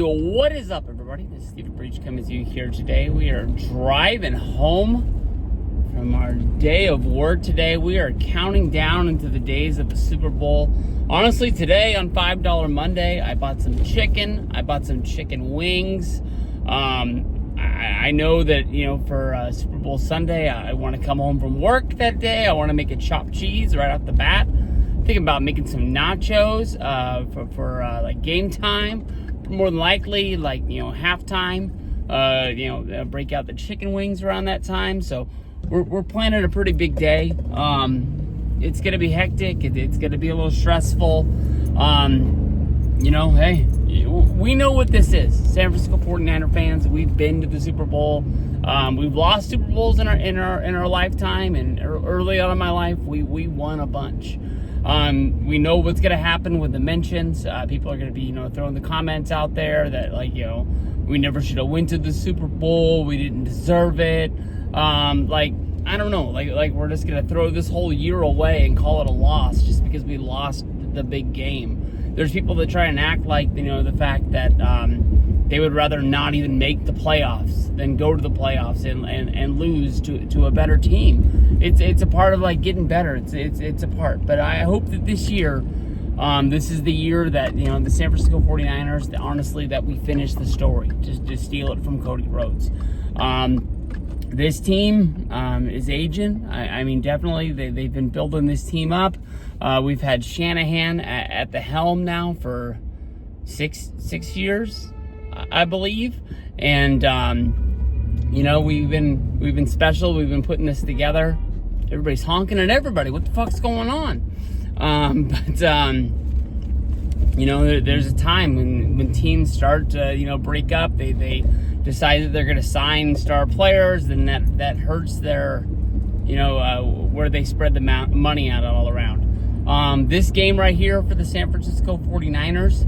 What is up, everybody? This is Steve Breach coming to you here today. We are driving home from our day of work today. We are counting down into the days of the Super Bowl. Honestly, today on $5 Monday, I bought some chicken. I bought some chicken wings. I know that, for Super Bowl Sunday, I want to come home from work that day. I want to make a chopped cheese right off the bat. Thinking about making some nachos for like game time. More than likely, halftime. Break out the chicken wings around that time. So we're planning a pretty big day. It's gonna be hectic. It's gonna be a little stressful. Hey, we know what this is. San Francisco 49er fans. We've been to the Super Bowl. We've lost Super Bowls in our lifetime, and early on in my life, we won a bunch. We know what's going to happen with the mentions. People are going to be, throwing the comments out there that, we never should have went to the Super Bowl. We didn't deserve it. I don't know. We're just going to throw this whole year away and call it a loss just because we lost the big game. There's people that try and act like, the fact that they would rather not even make the playoffs than go to the playoffs and lose to a better team. It's a part of getting better. It's a part. But I hope that this year, this is the year that the San Francisco 49ers, honestly, that we finish the story. Just to steal it from Cody Rhodes. This team is aging. I mean, definitely they've been building this team up. We've had Shanahan at the helm now for six years, I believe, and we've been special. We've been putting this together. Everybody's honking at everybody. What the fuck's going on? There's a time when teams start to break up. They decide that they're going to sign star players, then that hurts their where they spread the money out all around. This game right here for the San Francisco 49ers.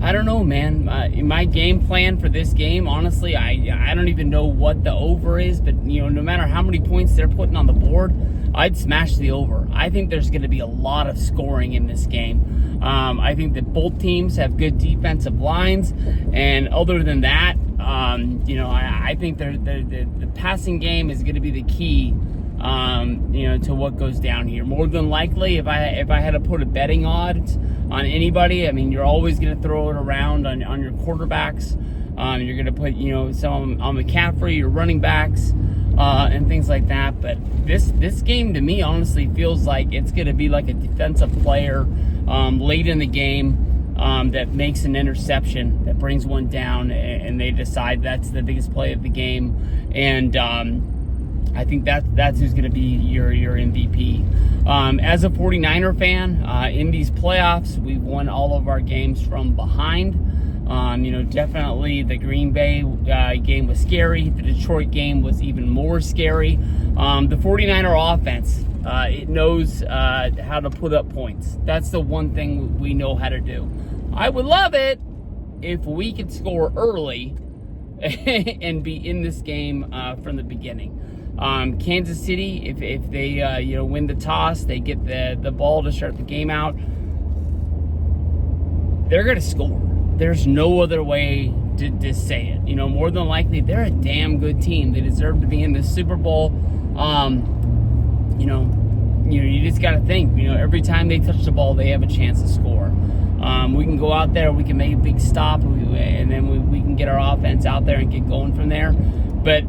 I don't know, man. My game plan for this game, honestly, I don't even know what the over is, but no matter how many points they're putting on the board, I'd smash the over. I think there's going to be a lot of scoring in this game. I think that both teams have good defensive lines, and other than that, I think the passing game is going to be the key. To what goes down here. More than likely, if I had to put a betting odds on anybody, I mean, you're always going to throw it around on your quarterbacks. You're going to put, some on McCaffrey, your running backs, and things like that. But this game, to me, honestly, feels like it's going to be like a defensive player late in the game that makes an interception, that brings one down, and they decide that's the biggest play of the game. And I think that's who's going to be your MVP. As a 49er fan, in these playoffs, we've won all of our games from behind. Definitely the Green Bay game was scary. The Detroit game was even more scary. The 49er offense, it knows how to put up points. That's the one thing we know how to do. I would love it if we could score early and be in this game from the beginning. Kansas City, if they win the toss, they get the ball to start the game out, they're going to score. There's no other way to say it. More than likely, they're a damn good team. They deserve to be in the Super Bowl. You just got to think, every time they touch the ball, they have a chance to score. We can go out there, we can make a big stop, and then we can get our offense out there and get going from there. But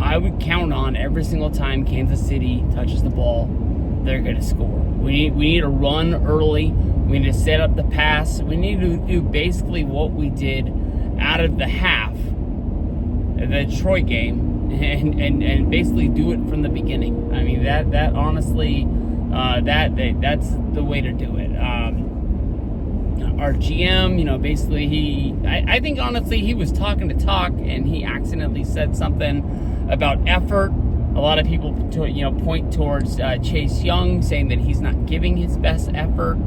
I would count on every single time Kansas City touches the ball, they're going to score. We need to run early. We need to set up the pass. We need to do basically what we did out of the half of the Detroit game and basically do it from the beginning. I mean, that honestly, that's the way to do it. Our GM, basically I think honestly he was talking to talk and he accidentally said something about effort. A lot of people point towards Chase Young, saying that he's not giving his best effort.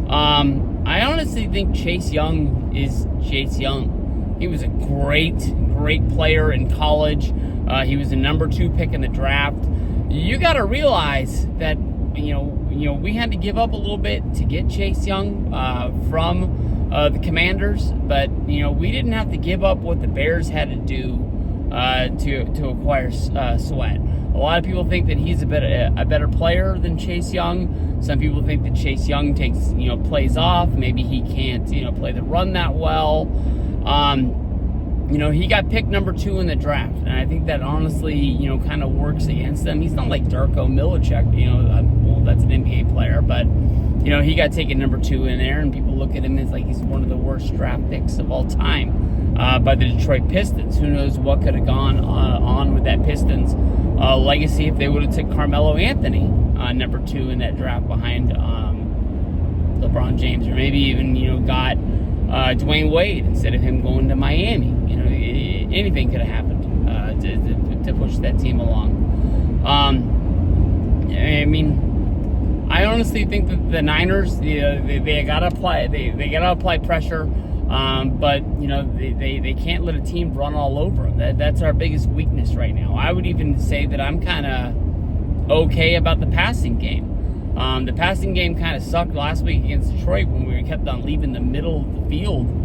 I honestly think Chase Young is Chase Young. He was a great player in college. He was the number 2 pick in the draft. You got to realize that we had to give up a little bit to get Chase Young from the Commanders, but we didn't have to give up what the Bears had to do to acquire Sweat. A lot of people think that he's a better player than Chase Young. Some people think that Chase Young takes plays off. Maybe he can't play the run that well. He got picked number 2 in the draft, and I think that honestly kind of works against him. He's not like Darko Milicic, well, that's an NBA player, but he got taken number 2 in there, and people look at him as like he's one of the worst draft picks of all time by the Detroit Pistons. Who knows what could have gone on with that Pistons legacy if they would have took Carmelo Anthony number 2 in that draft behind LeBron James, or maybe even got Dwayne Wade instead of him going to Miami. Anything could have happened to push that team along. I honestly think that the Niners, they gotta apply pressure, but they can't let a team run all over them. That's our biggest weakness right now. I would even say that I'm kind of okay about the passing game. The passing game kind of sucked last week against Detroit when we kept on leaving the middle of the field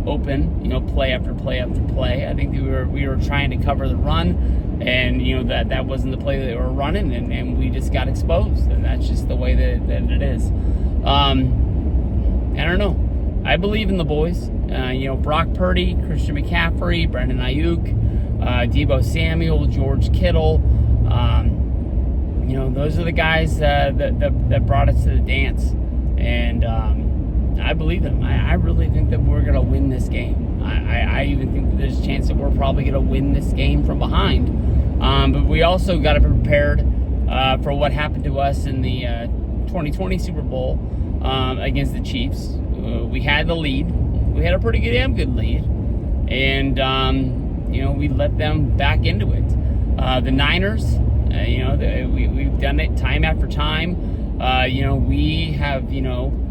open, play after play after play. I think we were trying to cover the run, and that wasn't the play that they were running, and we just got exposed, and that's just the way that it is. I don't know. I believe in the boys. Brock Purdy, Christian McCaffrey, Brandon Ayuk, Deebo Samuel, George Kittle. Those are the guys that brought us to the dance, and I believe in them. I really think that we're going to win this game. I even think that there's a chance that we're probably going to win this game from behind. But we also got to be prepared for what happened to us in the 2020 Super Bowl against the Chiefs. We had the lead. We had a pretty damn good lead. And, we let them back into it. The Niners, we've done it time after time. We have,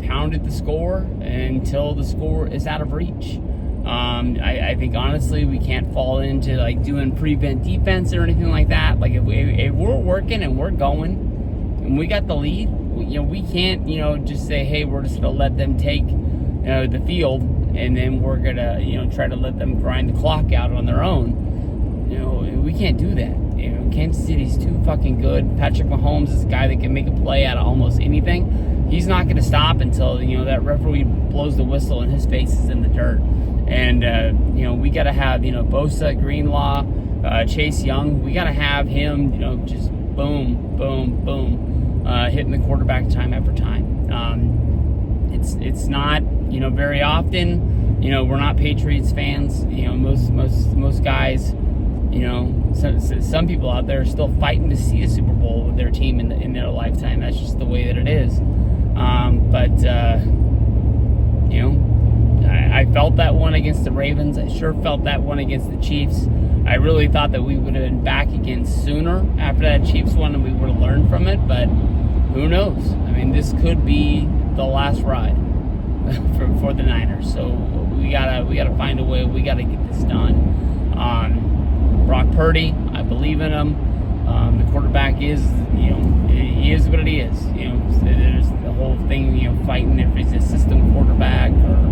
pounded the score until the score is out of reach. I think, honestly, we can't fall into, doing prevent defense or anything like that. Like, if we're working and we're going and we got the lead, we can't, just say, hey, we're just going to let them take the field, and then we're going to, try to let them grind the clock out on their own. We can't do that. Kansas City's too fucking good. Patrick Mahomes is a guy that can make a play out of almost anything. He's not going to stop until, that referee blows the whistle and his face is in the dirt. And, we got to have, Bosa, Greenlaw, Chase Young. We got to have him, just boom, boom, boom, hitting the quarterback time after time. It's not, very often, we're not Patriots fans. Most guys, some people out there are still fighting to see a Super Bowl with their team in their lifetime. That's just the way that it is. I felt that one against the Ravens. I sure felt that one against the Chiefs. I really thought that we would have been back again sooner after that Chiefs one, and we would have learned from it. But who knows? This could be the last ride for the Niners. So we gotta find a way. We gotta get this done. Brock Purdy, I believe in him. The quarterback is, he is what he is. There's the whole thing, fighting if he's a system quarterback or,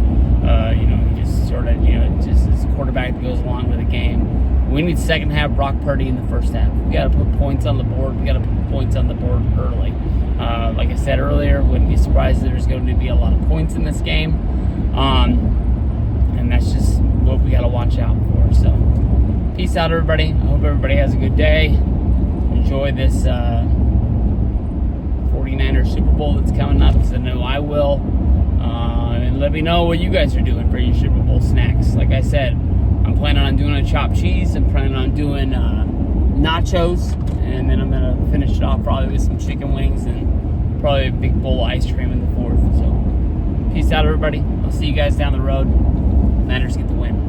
he just sort of, just as a quarterback that goes along with the game. We need second half Brock Purdy in the first half. We got to put points on the board. We got to put points on the board early. Like I said earlier, wouldn't be surprised if there's going to be a lot of points in this game. And that's just what we got to watch out for. So, peace out, everybody. I hope everybody has a good day. Enjoy this 49ers Super Bowl that's coming up, because I know I will. And let me know what you guys are doing for your Super Bowl snacks. Like I said, I'm planning on doing a chopped cheese. I'm planning on doing nachos. And then I'm going to finish it off probably with some chicken wings and probably a big bowl of ice cream in the fourth. So, peace out, everybody. I'll see you guys down the road. Niners get the win.